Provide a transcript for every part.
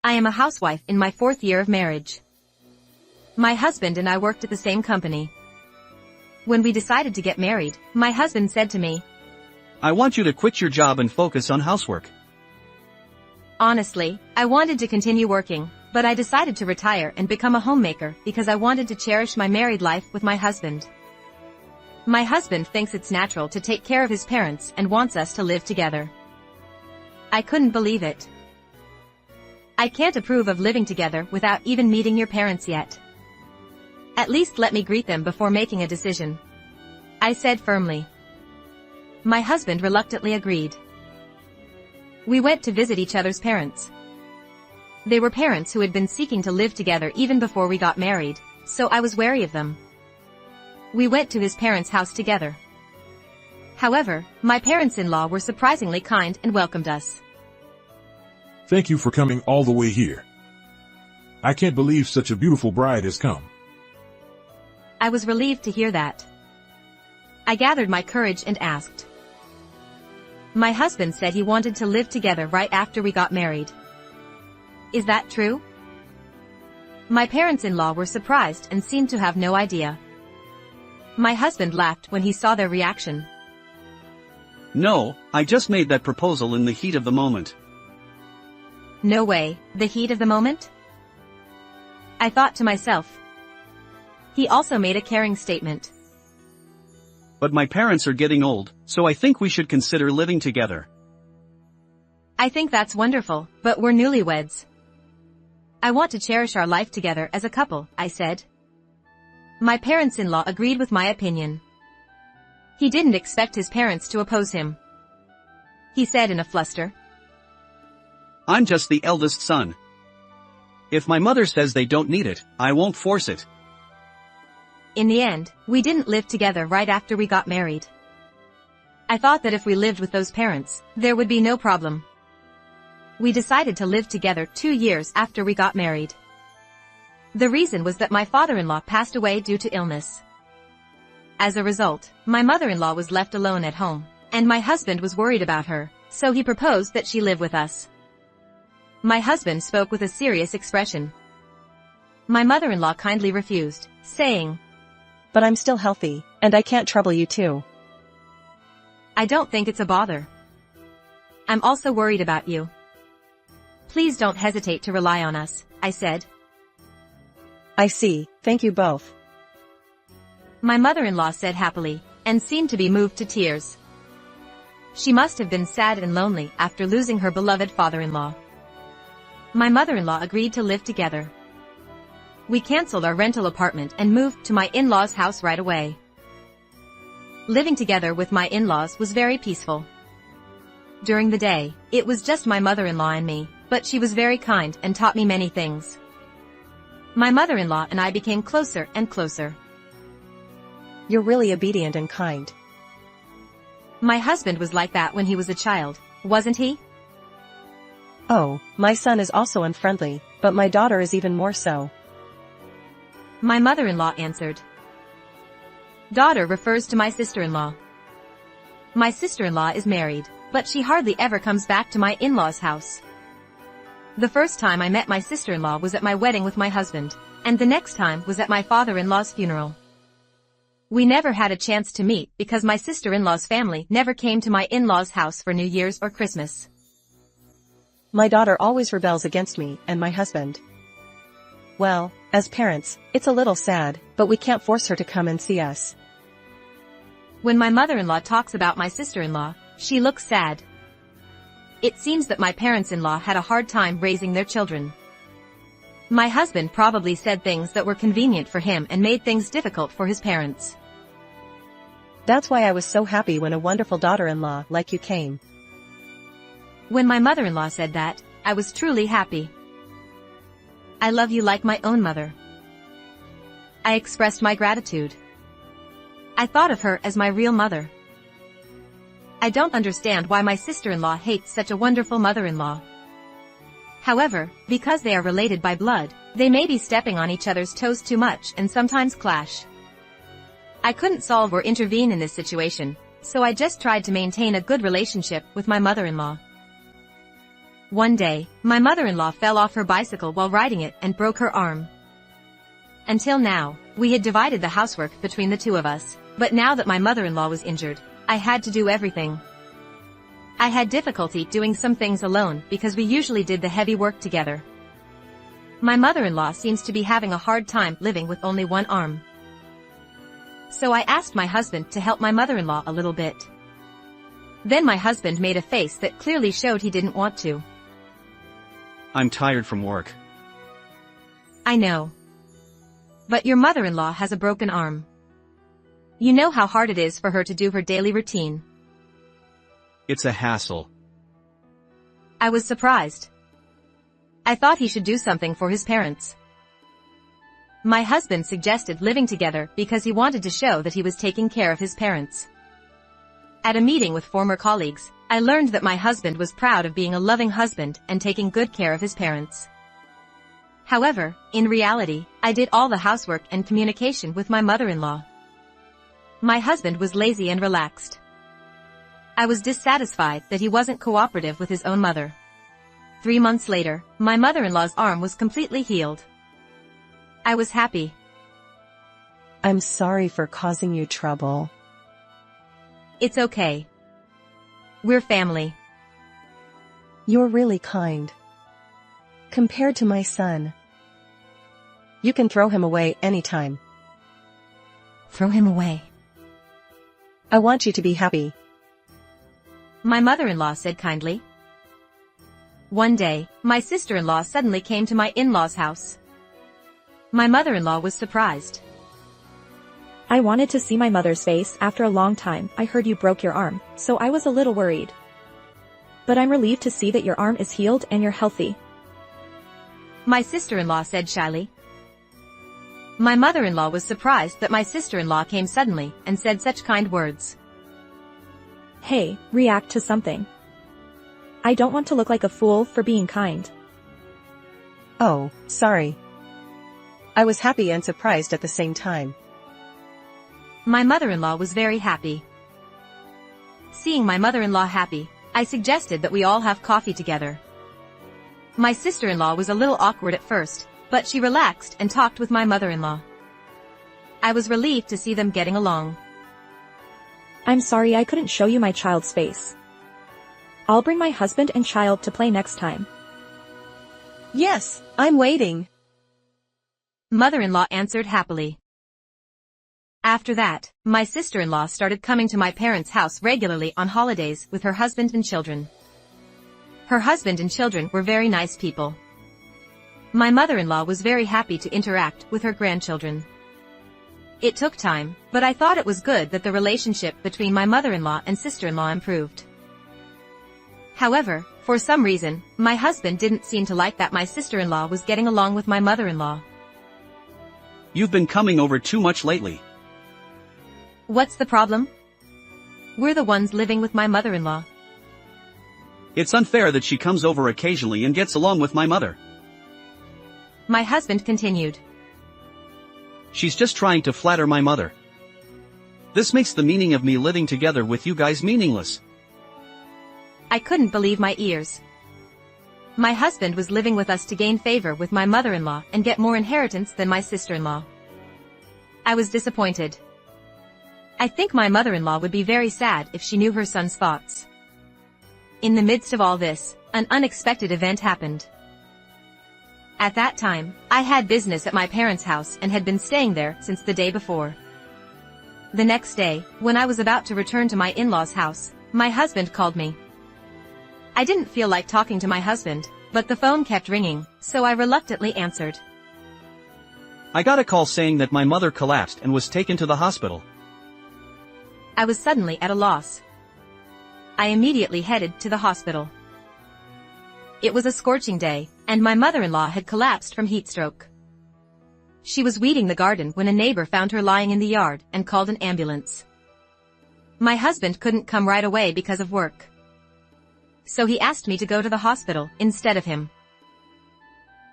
I am a housewife in my 4th year of marriage. My husband and I worked at the same company. When we decided to get married, my husband said to me, I want you to quit your job and focus on housework. Honestly, I wanted to continue working, but I decided to retire and become a homemaker because I wanted to cherish my married life with my husband. My husband thinks it's natural to take care of his parents and wants us to live together. I couldn't believe it. I can't approve of living together without even meeting your parents yet. At least let me greet them before making a decision, I said firmly. My husband reluctantly agreed. We went to visit each other's parents. They were parents who had been seeking to live together even before we got married, so I was wary of them. We went to his parents' house together. However, my parents-in-law were surprisingly kind and welcomed us. Thank you for coming all the way here. I can't believe such a beautiful bride has come. I was relieved to hear that. I gathered my courage and asked. My husband said he wanted to live together right after we got married. Is that true? My parents-in-law were surprised and seemed to have no idea. My husband laughed when he saw their reaction. No, I just made that proposal in the heat of the moment. No way, the heat of the moment? I thought to myself. He also made a caring statement. But my parents are getting old, so I think we should consider living together. I think that's wonderful, but we're newlyweds. I want to cherish our life together as a couple, I said. My parents-in-law agreed with my opinion. He didn't expect his parents to oppose him. He said in a fluster. I'm just the eldest son. If my mother says they don't need it, I won't force it. In the end, we didn't live together right after we got married. I thought that if we lived with those parents, there would be no problem. We decided to live together 2 years after we got married. The reason was that my father-in-law passed away due to illness. As a result, my mother-in-law was left alone at home, and my husband was worried about her, so he proposed that she live with us. My husband spoke with a serious expression. My mother-in-law kindly refused, saying, But I'm still healthy, and I can't trouble you too. I don't think it's a bother. I'm also worried about you. Please don't hesitate to rely on us, I said. I see, thank you both. My mother-in-law said happily, and seemed to be moved to tears. She must have been sad and lonely after losing her beloved father-in-law. My mother-in-law agreed to live together. We canceled our rental apartment and moved to my in-laws' house right away. Living together with my in-laws was very peaceful. During the day, it was just my mother-in-law and me, but she was very kind and taught me many things. My mother-in-law and I became closer and closer. You're really obedient and kind. My husband was like that when he was a child, wasn't he? Oh, my son is also unfriendly, but my daughter is even more so. My mother-in-law answered. Daughter refers to my sister-in-law. My sister-in-law is married, but she hardly ever comes back to my in-laws' house. The first time I met my sister-in-law was at my wedding with my husband, and the next time was at my father-in-law's funeral. We never had a chance to meet because my sister-in-law's family never came to my in-laws' house for New Year's or Christmas. My daughter always rebels against me and my husband. Well, as parents, it's a little sad, but we can't force her to come and see us. When my mother-in-law talks about my sister-in-law, she looks sad. It seems that my parents-in-law had a hard time raising their children. My husband probably said things that were convenient for him and made things difficult for his parents. That's why I was so happy when a wonderful daughter-in-law like you came. When my mother-in-law said that, I was truly happy. I love you like my own mother. I expressed my gratitude. I thought of her as my real mother. I don't understand why my sister-in-law hates such a wonderful mother-in-law. However, because they are related by blood, they may be stepping on each other's toes too much and sometimes clash. I couldn't solve or intervene in this situation, so I just tried to maintain a good relationship with my mother-in-law. One day, my mother-in-law fell off her bicycle while riding it and broke her arm. Until now, we had divided the housework between the two of us, but now that my mother-in-law was injured, I had to do everything. I had difficulty doing some things alone because we usually did the heavy work together. My mother-in-law seems to be having a hard time living with only one arm. So I asked my husband to help my mother-in-law a little bit. Then my husband made a face that clearly showed he didn't want to. I'm tired from work. I know. But your mother-in-law has a broken arm. You know how hard it is for her to do her daily routine. It's a hassle. I was surprised. I thought he should do something for his parents. My husband suggested living together because he wanted to show that he was taking care of his parents. At a meeting with former colleagues, I learned that my husband was proud of being a loving husband and taking good care of his parents. However, in reality, I did all the housework and communication with my mother-in-law. My husband was lazy and relaxed. I was dissatisfied that he wasn't cooperative with his own mother. 3 months later, my mother-in-law's arm was completely healed. I was happy. I'm sorry for causing you trouble. It's okay. We're family. You're really kind. Compared to my son. You can throw him away anytime. Throw him away. I want you to be happy. My mother-in-law said kindly. One day, my sister-in-law suddenly came to my in-laws' house. My mother-in-law was surprised. I wanted to see my mother's face after a long time. I heard you broke your arm, so I was a little worried. But I'm relieved to see that your arm is healed and you're healthy. My sister-in-law said shyly. My mother-in-law was surprised that my sister-in-law came suddenly and said such kind words. Hey, react to something. I don't want to look like a fool for being kind. Oh, sorry. I was happy and surprised at the same time. My mother-in-law was very happy. Seeing my mother-in-law happy, I suggested that we all have coffee together. My sister-in-law was a little awkward at first, but she relaxed and talked with my mother-in-law. I was relieved to see them getting along. I'm sorry I couldn't show you my child's face. I'll bring my husband and child to play next time. Yes, I'm waiting. Mother-in-law answered happily. After that, my sister-in-law started coming to my parents' house regularly on holidays with her husband and children. Her husband and children were very nice people. My mother-in-law was very happy to interact with her grandchildren. It took time, but I thought it was good that the relationship between my mother-in-law and sister-in-law improved. However, for some reason, my husband didn't seem to like that my sister-in-law was getting along with my mother-in-law. You've been coming over too much lately. What's the problem? We're the ones living with my mother-in-law. It's unfair that she comes over occasionally and gets along with my mother. My husband continued. She's just trying to flatter my mother. This makes the meaning of me living together with you guys meaningless. I couldn't believe my ears. My husband was living with us to gain favor with my mother-in-law and get more inheritance than my sister-in-law. I was disappointed. I think my mother-in-law would be very sad if she knew her son's thoughts. In the midst of all this, an unexpected event happened. At that time, I had business at my parents' house and had been staying there since the day before. The next day, when I was about to return to my in-laws' house, my husband called me. I didn't feel like talking to my husband, but the phone kept ringing, so I reluctantly answered. I got a call saying that my mother collapsed and was taken to the hospital. I was suddenly at a loss. I immediately headed to the hospital. It was a scorching day, and my mother-in-law had collapsed from heat stroke. She was weeding the garden when a neighbor found her lying in the yard and called an ambulance. My husband couldn't come right away because of work. So he asked me to go to the hospital instead of him.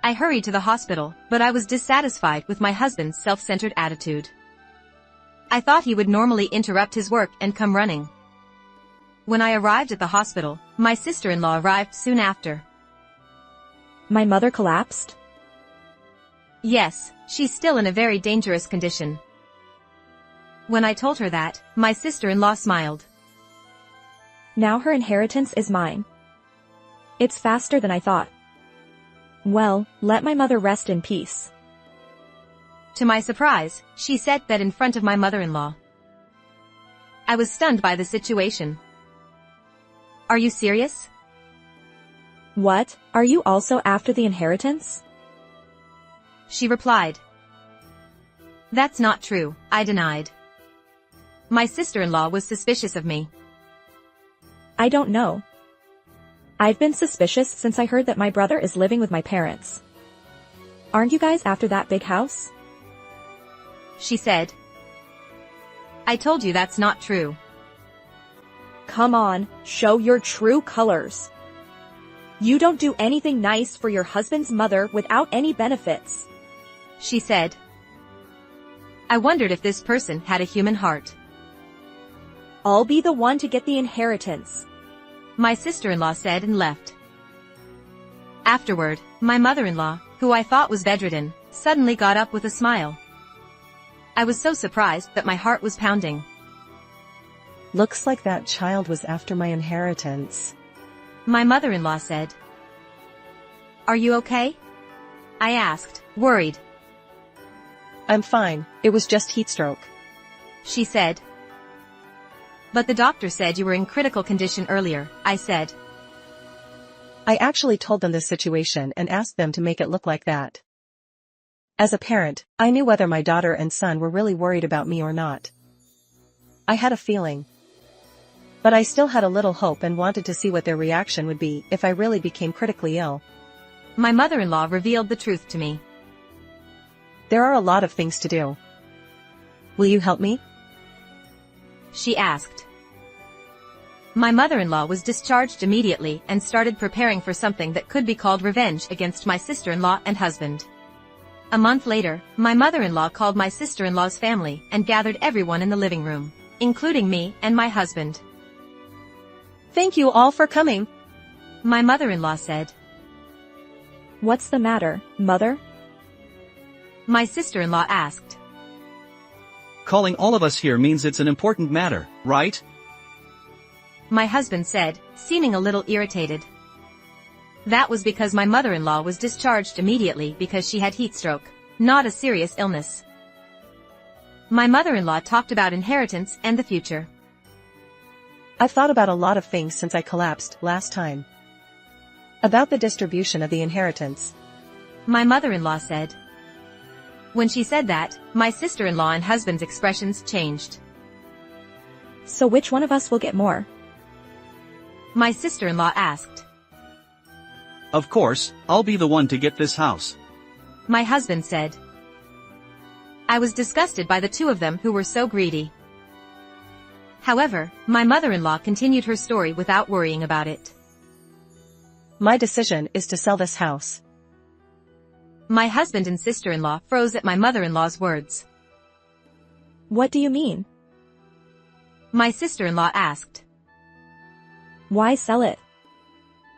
I hurried to the hospital, but I was dissatisfied with my husband's self-centered attitude. I thought he would normally interrupt his work and come running. When I arrived at the hospital, my sister-in-law arrived soon after. My mother collapsed? Yes, she's still in a very dangerous condition. When I told her that, my sister-in-law smiled. Now her inheritance is mine. It's faster than I thought. Well, let my mother rest in peace. To my surprise, she said that in front of my mother-in-law. I was stunned by the situation. Are you serious? What, are you also after the inheritance? She replied. That's not true, I denied. My sister-in-law was suspicious of me. I don't know. I've been suspicious since I heard that my brother is living with my parents. Aren't you guys after that big house? She said. I told you that's not true. Come on, show your true colors. You don't do anything nice for your husband's mother without any benefits. She said. I wondered if this person had a human heart. I'll be the one to get the inheritance. My sister-in-law said and left. Afterward, my mother-in-law, who I thought was bedridden, suddenly got up with a smile. I was so surprised that my heart was pounding. Looks like that child was after my inheritance. My mother-in-law said. Are you okay? I asked, worried. I'm fine, it was just heat stroke. She said. But the doctor said you were in critical condition earlier, I said. I actually told them this situation and asked them to make it look like that. As a parent, I knew whether my daughter and son were really worried about me or not. I had a feeling. But I still had a little hope and wanted to see what their reaction would be if I really became critically ill. My mother-in-law revealed the truth to me. There are a lot of things to do. Will you help me? She asked. My mother-in-law was discharged immediately and started preparing for something that could be called revenge against my sister-in-law and husband. A month later, my mother-in-law called my sister-in-law's family and gathered everyone in the living room, including me and my husband. Thank you all for coming, my mother-in-law said. What's the matter, mother? My sister-in-law asked. Calling all of us here means it's an important matter, right? My husband said, seeming a little irritated. That was because my mother-in-law was discharged immediately because she had heat stroke, not a serious illness. My mother-in-law talked about inheritance and the future. I've thought about a lot of things since I collapsed last time. About the distribution of the inheritance. My mother-in-law said. When she said that, my sister-in-law and husband's expressions changed. So which one of us will get more? My sister-in-law asked. Of course, I'll be the one to get this house. My husband said. I was disgusted by the two of them who were so greedy. However, my mother-in-law continued her story without worrying about it. My decision is to sell this house. My husband and sister-in-law froze at my mother-in-law's words. What do you mean? My sister-in-law asked. Why sell it?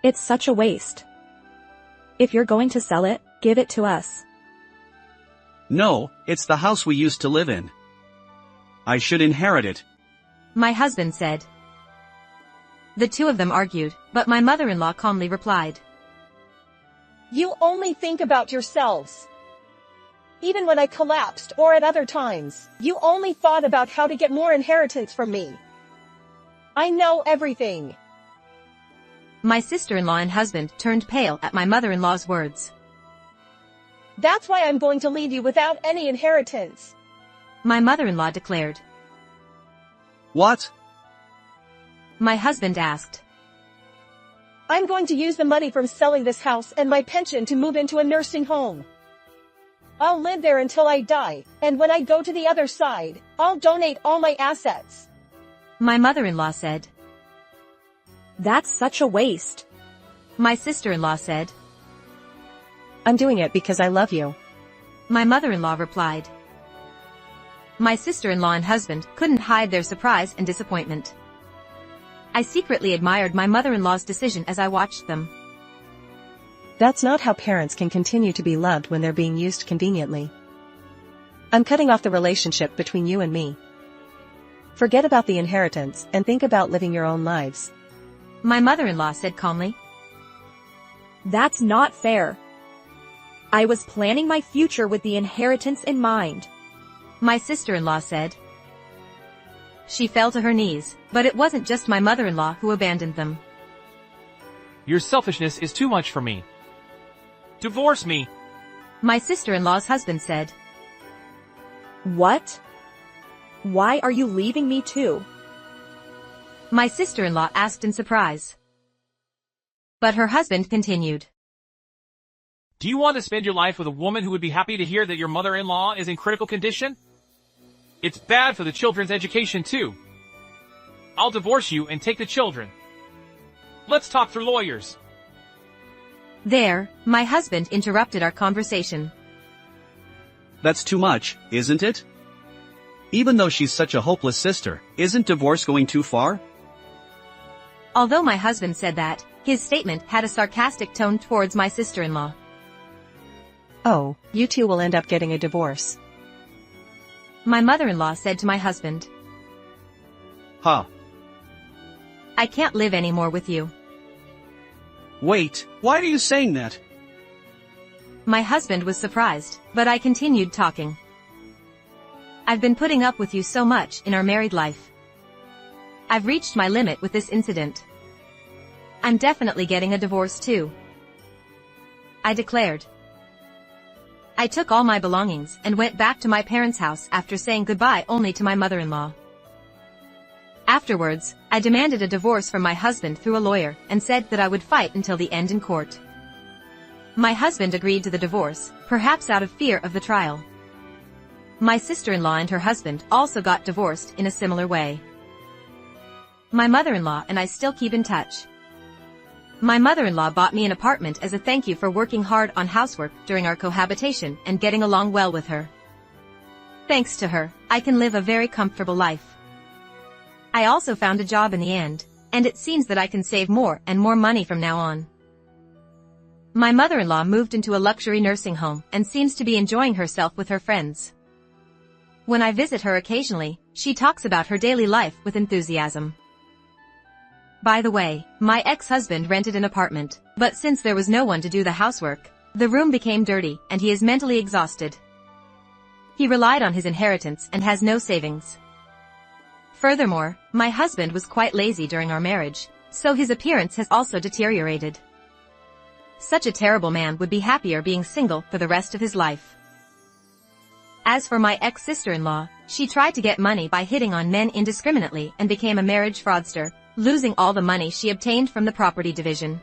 It's such a waste. If you're going to sell it, give it to us. No, it's the house we used to live in. I should inherit it. My husband said. The two of them argued, but my mother-in-law calmly replied. You only think about yourselves. Even when I collapsed or at other times, you only thought about how to get more inheritance from me. I know everything. My sister-in-law and husband turned pale at my mother-in-law's words. That's why I'm going to leave you without any inheritance. My mother-in-law declared. What? My husband asked. I'm going to use the money from selling this house and my pension to move into a nursing home. I'll live there until I die, and when I go to the other side, I'll donate all my assets. My mother-in-law said. That's such a waste. My sister-in-law said. I'm doing it because I love you. My mother-in-law replied. My sister-in-law and husband couldn't hide their surprise and disappointment. I secretly admired my mother-in-law's decision as I watched them. That's not how parents can continue to be loved when they're being used conveniently. I'm cutting off the relationship between you and me. Forget about the inheritance and think about living your own lives. My mother-in-law said calmly. That's not fair. I was planning my future with the inheritance in mind. My sister-in-law said. She fell to her knees, but it wasn't just my mother-in-law who abandoned them. Your selfishness is too much for me. Divorce me. My sister-in-law's husband said. What? Why are you leaving me too? My sister-in-law asked in surprise. But her husband continued. Do you want to spend your life with a woman who would be happy to hear that your mother-in-law is in critical condition? It's bad for the children's education too. I'll divorce you and take the children. Let's talk through lawyers. There, my husband interrupted our conversation. That's too much, isn't it? Even though she's such a hopeless sister, isn't divorce going too far? Although my husband said that, his statement had a sarcastic tone towards my sister-in-law. Oh, you two will end up getting a divorce. My mother-in-law said to my husband. Huh. I can't live anymore with you. Wait, why are you saying that? My husband was surprised, but I continued talking. I've been putting up with you so much in our married life. I've reached my limit with this incident. I'm definitely getting a divorce too, I declared. I took all my belongings and went back to my parents' house after saying goodbye only to my mother-in-law. Afterwards, I demanded a divorce from my husband through a lawyer and said that I would fight until the end in court. My husband agreed to the divorce, perhaps out of fear of the trial. My sister-in-law and her husband also got divorced in a similar way. My mother-in-law and I still keep in touch. My mother-in-law bought me an apartment as a thank you for working hard on housework during our cohabitation and getting along well with her. Thanks to her, I can live a very comfortable life. I also found a job in the end, and it seems that I can save more and more money from now on. My mother-in-law moved into a luxury nursing home and seems to be enjoying herself with her friends. When I visit her occasionally, she talks about her daily life with enthusiasm. By the way, my ex-husband rented an apartment, but since there was no one to do the housework, the room became dirty and he is mentally exhausted. He relied on his inheritance and has no savings. Furthermore, my husband was quite lazy during our marriage, so his appearance has also deteriorated. Such a terrible man would be happier being single for the rest of his life. As for my ex-sister-in-law, she tried to get money by hitting on men indiscriminately and became a marriage fraudster, losing all the money she obtained from the property division.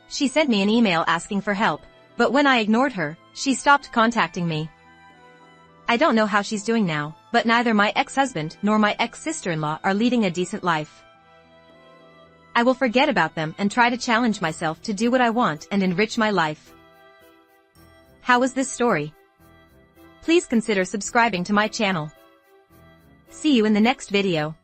She sent me an email asking for help, but when I ignored her, she stopped contacting me. I don't know how she's doing now, but neither my ex-husband nor my ex-sister-in-law are leading a decent life. I will forget about them and try to challenge myself to do what I want and enrich my life. How was this story? Please consider subscribing to my channel. See you in the next video.